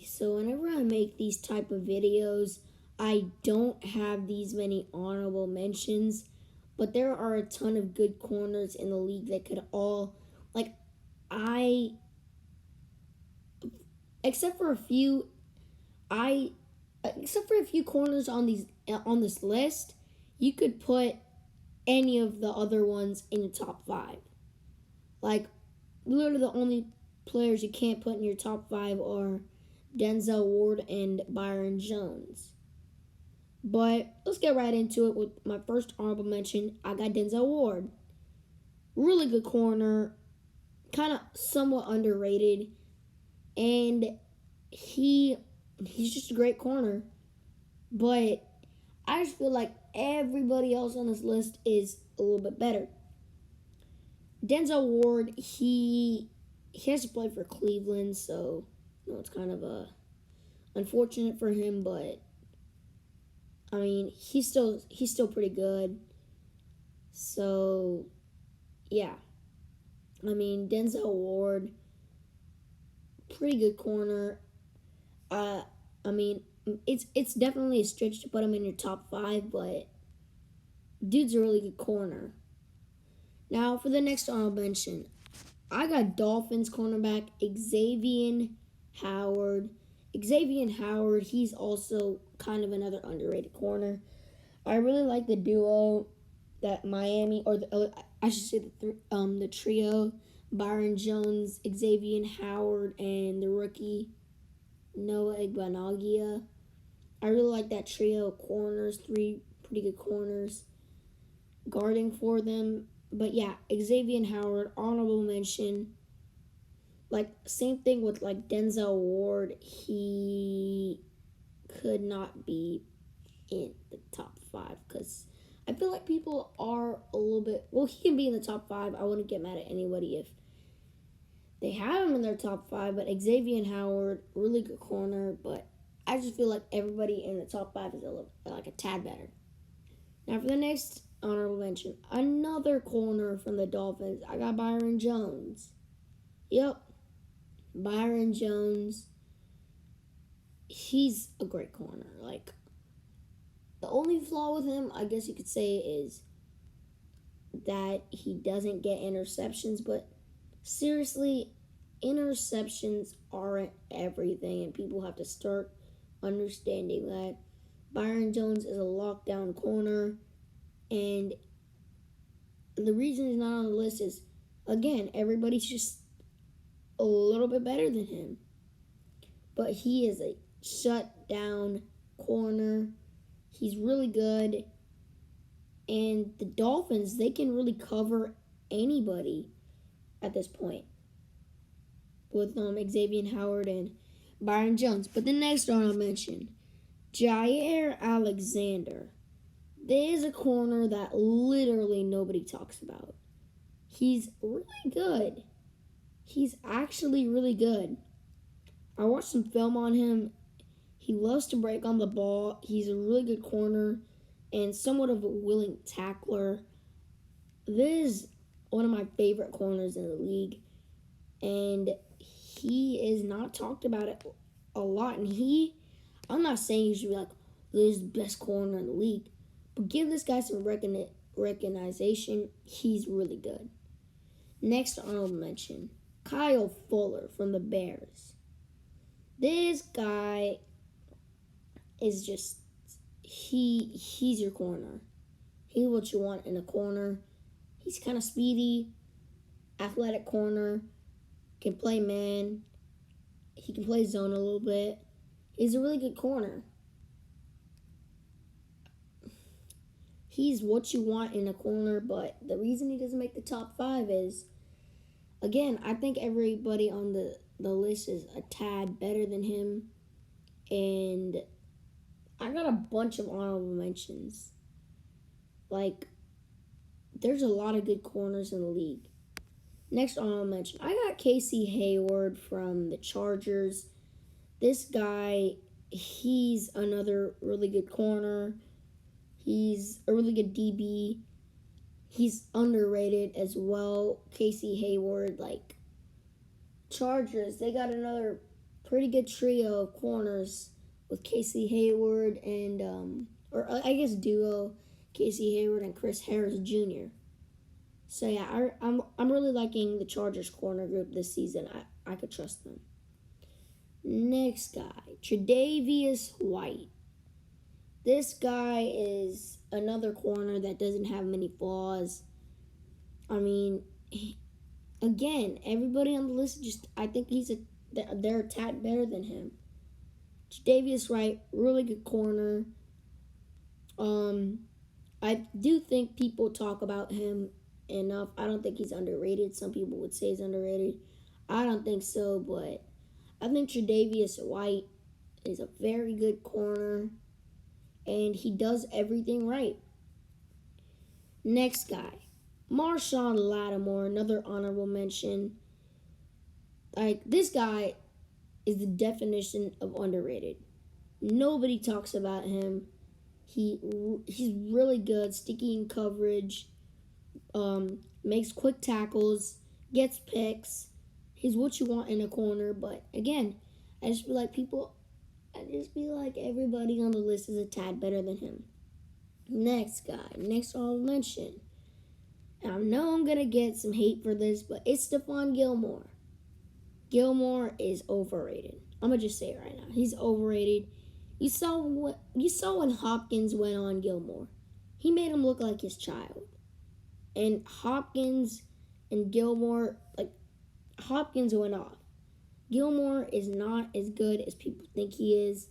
So whenever I make these type of videos, I don't have these many honorable mentions, but there are a ton of good corners in the league that could all, like, I, except for a few, I, except for a few corners on this list, you could put any of the other ones in the top five. Like, literally the only players you can't put in your top five are Denzel Ward and Byron Jones. But let's get right into it with my first honorable mention. I got Denzel Ward. Really good corner, kind of somewhat underrated, and he's just a great corner. But I just feel like everybody else on this list is a little bit better. Denzel Ward, he has to play for Cleveland, so it's kind of unfortunate for him, but I mean he's still pretty good. So yeah, I mean Denzel Ward, pretty good corner. I mean it's definitely a stretch to put him in your top five, but dude's a really good corner. Now for the next honorable mention, I got Dolphins cornerback Xavier Howard. Xavier Howard, he's also kind of another underrated corner. I really like the duo that Miami, or I should say the trio, Byron Jones, Xavier Howard, and the rookie Noah Igbanagia. I really like that trio of corners, three pretty good corners guarding for them. But yeah, Xavier Howard, honorable mention. Like, same thing with like Denzel Ward. He could not be in the top five because I feel like people are a little bit. Well, he can be in the top five. I wouldn't get mad at anybody if they have him in their top five. But Xavier Howard, really good corner. But I just feel like everybody in the top five is a tad better. Now for the next honorable mention, another corner from the Dolphins. I got Byron Jones. Yep, Byron Jones. He's a great corner. Like, the only flaw with him, I guess you could say, is that he doesn't get interceptions. But seriously, interceptions aren't everything, and people have to start understanding that. Byron Jones is a lockdown corner, and the reason he's not on the list is, again, everybody's just a little bit better than him. But he is a shutdown corner. He's really good. And the Dolphins, they can really cover anybody at this point with Xavier Howard and Byron Jones. But the next one I'll mention, Jair Alexander. There is a corner that literally nobody talks about. He's really good. He's actually really good. I watched some film on him. He loves to break on the ball. He's a really good corner and somewhat of a willing tackler. This is one of my favorite corners in the league, and he is not talked about it a lot. And I'm not saying he should be like, this is the best corner in the league, but give this guy some recognition. He's really good. Next honorable mention, Kyle Fuller from the Bears. This guy is just, he's your corner. He's what you want in a corner. He's kind of speedy, athletic corner, can play man. He can play zone a little bit. He's a really good corner. He's what you want in a corner, but the reason he doesn't make the top five is, again, I think everybody on the list is a tad better than him. And I got a bunch of honorable mentions. Like, there's a lot of good corners in the league. Next honorable mention, I got Casey Hayward from the Chargers. This guy, he's another really good corner. He's a really good DB. He's underrated as well. Casey Hayward, like, Chargers, they got another pretty good trio of corners with Casey Hayward and or I guess duo Casey Hayward and Chris Harris Jr. So yeah, I'm really liking the Chargers corner group this season. I could trust them. Next guy, Tre'Davious White. This guy is another corner that doesn't have many flaws. I mean, again, everybody on the list just I think they're a tad better than him. Tre'Davious White, really good corner. I do think people talk about him enough. I don't think he's underrated. Some people would say he's underrated. I don't think so, but I think Tre'Davious White is a very good corner, and he does everything right. Next guy, Marshawn Lattimore, another honorable mention. Like, this guy is the definition of underrated. Nobody talks about him. He's really good, sticky in coverage, makes quick tackles, gets picks. He's what you want in a corner. But again, I just feel like everybody on the list is a tad better than him. Next guy, next I'll mention. And I know I'm gonna get some hate for this, but it's Stephon Gilmore. Gilmore is overrated. I'm gonna just say it right now. He's overrated. You saw when Hopkins went on Gilmore. He made him look like his child. And Hopkins and Gilmore, like, Hopkins went off. Gilmore is not as good as people think he is.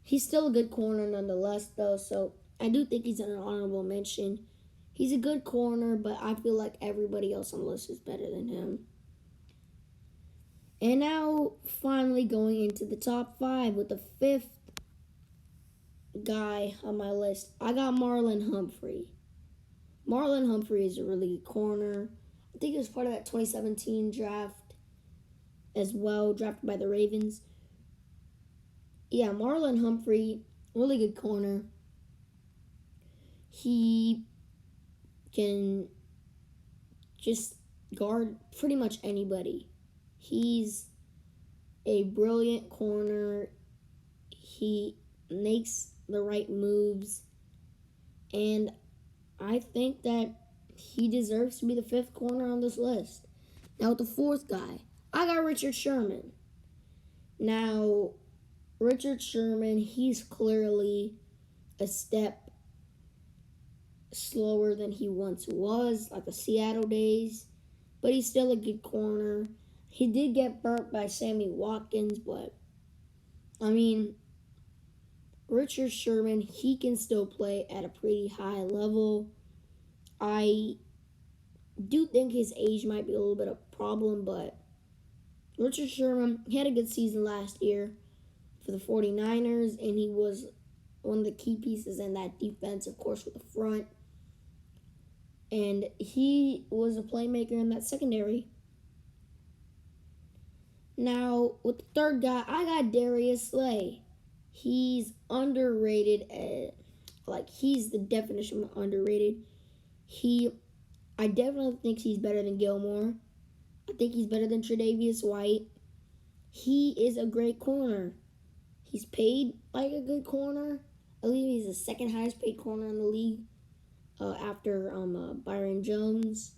He's still a good corner nonetheless, though, so I do think he's an honorable mention. He's a good corner, but I feel like everybody else on the list is better than him. And now, finally going into the top 5 with the 5th guy on my list, I got Marlon Humphrey. Marlon Humphrey is a really good corner. I think he was part of that 2017 draft as well, drafted by the Ravens. Yeah, Marlon Humphrey, really good corner. He can just guard pretty much anybody. He's a brilliant corner. He makes the right moves. And I think that he deserves to be the 5th corner on this list. Now with the 4th guy, I got Richard Sherman. Now, Richard Sherman, he's clearly a step slower than he once was, like the Seattle days. But he's still a good corner. He did get burnt by Sammy Watkins, but, I mean, Richard Sherman, he can still play at a pretty high level. I do think his age might be a little bit of a problem, but Richard Sherman, he had a good season last year for the 49ers, and he was one of the key pieces in that defense, of course, with the front. And he was a playmaker in that secondary. Now, with the 3rd guy, I got Darius Slay. He's underrated. He's the definition of underrated. I definitely think he's better than Gilmore. I think he's better than Tre'Davious White. He is a great corner. He's paid like a good corner. I believe he's the 2nd highest paid corner in the league after Byron Jones.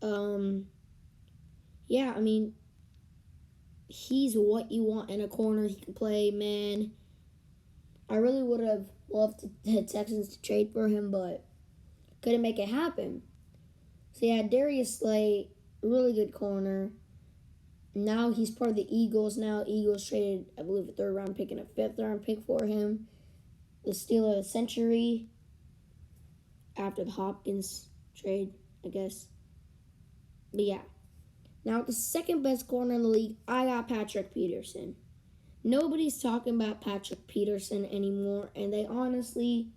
Yeah, I mean, he's what you want in a corner. He can play, man. I really would have loved the Texans to trade for him, but couldn't make it happen. So yeah, Darius Slay, really good corner. Now he's part of the Eagles. Now Eagles traded, I believe, a 3rd round pick and a 5th round pick for him. The steal of the century after the Hopkins trade, I guess. But yeah. Now, the 2nd best corner in the league, I got Patrick Peterson. Nobody's talking about Patrick Peterson anymore, and they honestly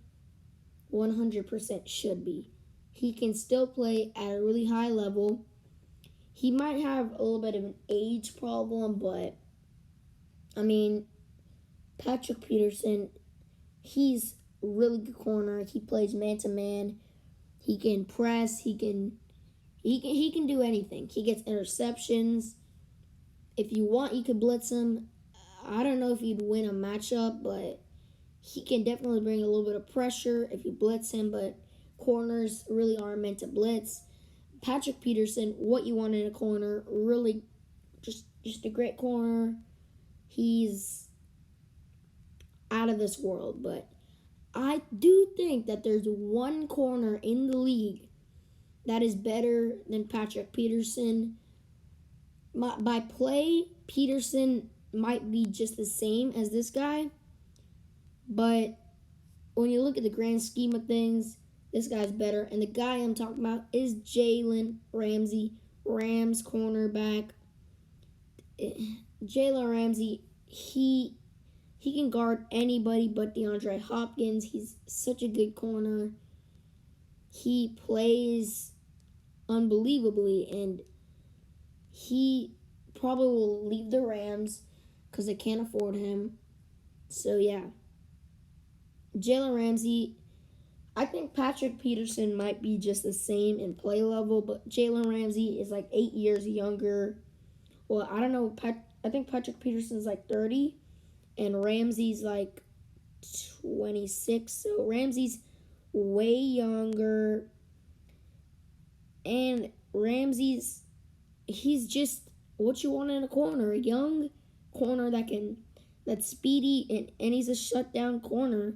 100% should be. He can still play at a really high level. He might have a little bit of an age problem, but, I mean, Patrick Peterson, he's a really good corner. He plays man-to-man. He can press. He can do anything. He gets interceptions. If you want, you could blitz him. I don't know if he'd win a matchup, but he can definitely bring a little bit of pressure if you blitz him, but corners really aren't meant to blitz. Patrick Peterson, what you want in a corner, really just a great corner. He's out of this world, but I do think that there's one corner in the league that is better than Patrick Peterson. By play, Peterson might be just the same as this guy, but when you look at the grand scheme of things, this guy's better. And the guy I'm talking about is Jalen Ramsey, Rams cornerback. Jalen Ramsey, he can guard anybody but DeAndre Hopkins. He's such a good corner. He plays unbelievably, and he probably will leave the Rams because they can't afford him. So, yeah. Jalen Ramsey, I think Patrick Peterson might be just the same in play level, but Jalen Ramsey is like 8 years younger. Well, I don't know. I think Patrick Peterson's like 30, and Ramsey's like 26. So Ramsey's way younger, and he's just what you want in a corner, a young corner that's speedy, and he's a shutdown corner.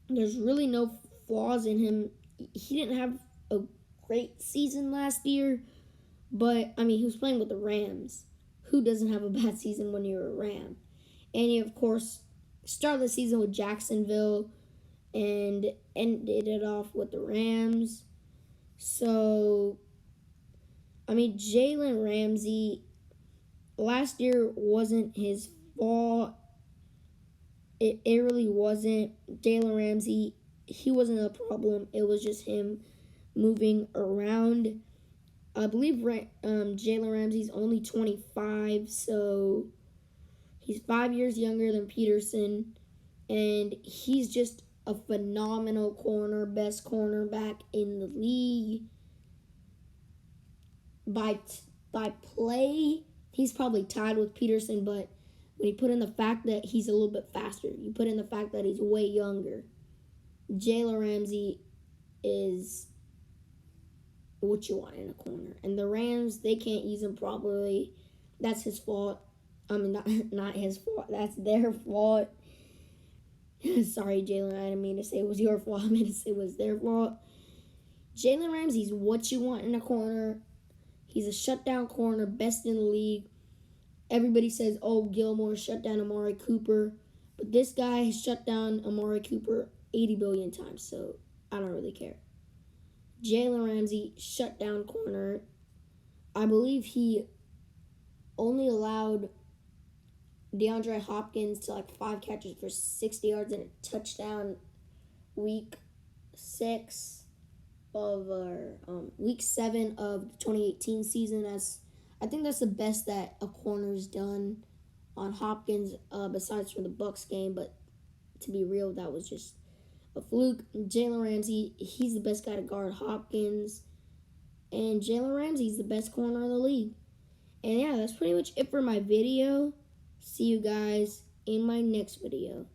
There's really no flaws in him. He didn't have a great season last year, but I mean, he was playing with the Rams. Who doesn't have a bad season when you're a Ram? And he, of course, started the season with Jacksonville and ended it off with the Rams. So, I mean, Jalen Ramsey, last year wasn't his fault. It really wasn't. Jalen Ramsey, he wasn't a problem. It was just him moving around. I believe Jalen Ramsey's only 25, so he's 5 years younger than Peterson, and he's just a phenomenal corner, best cornerback in the league. By play, he's probably tied with Peterson, but when you put in the fact that he's a little bit faster, you put in the fact that he's way younger, Jalen Ramsey is what you want in a corner. And the Rams, they can't use him properly. That's his fault. I mean, not his fault. That's their fault. Sorry, Jalen. I didn't mean to say it was your fault. I meant to say it was their fault. Jalen Ramsey's what you want in a corner. He's a shutdown corner, best in the league. Everybody says, oh, Gilmore shut down Amari Cooper. But this guy has shut down Amari Cooper 80 billion times, so I don't really care. Jalen Ramsey, shutdown corner. I believe he only allowed DeAndre Hopkins to like 5 catches for 60 yards and a touchdown week 7 of the 2018 season. I think that's the best that a corner's done on Hopkins, besides from the Bucs game. But to be real, that was just a fluke. Jalen Ramsey, he's the best guy to guard Hopkins. And Jalen Ramsey's the best corner in the league. And yeah, that's pretty much it for my video. See you guys in my next video.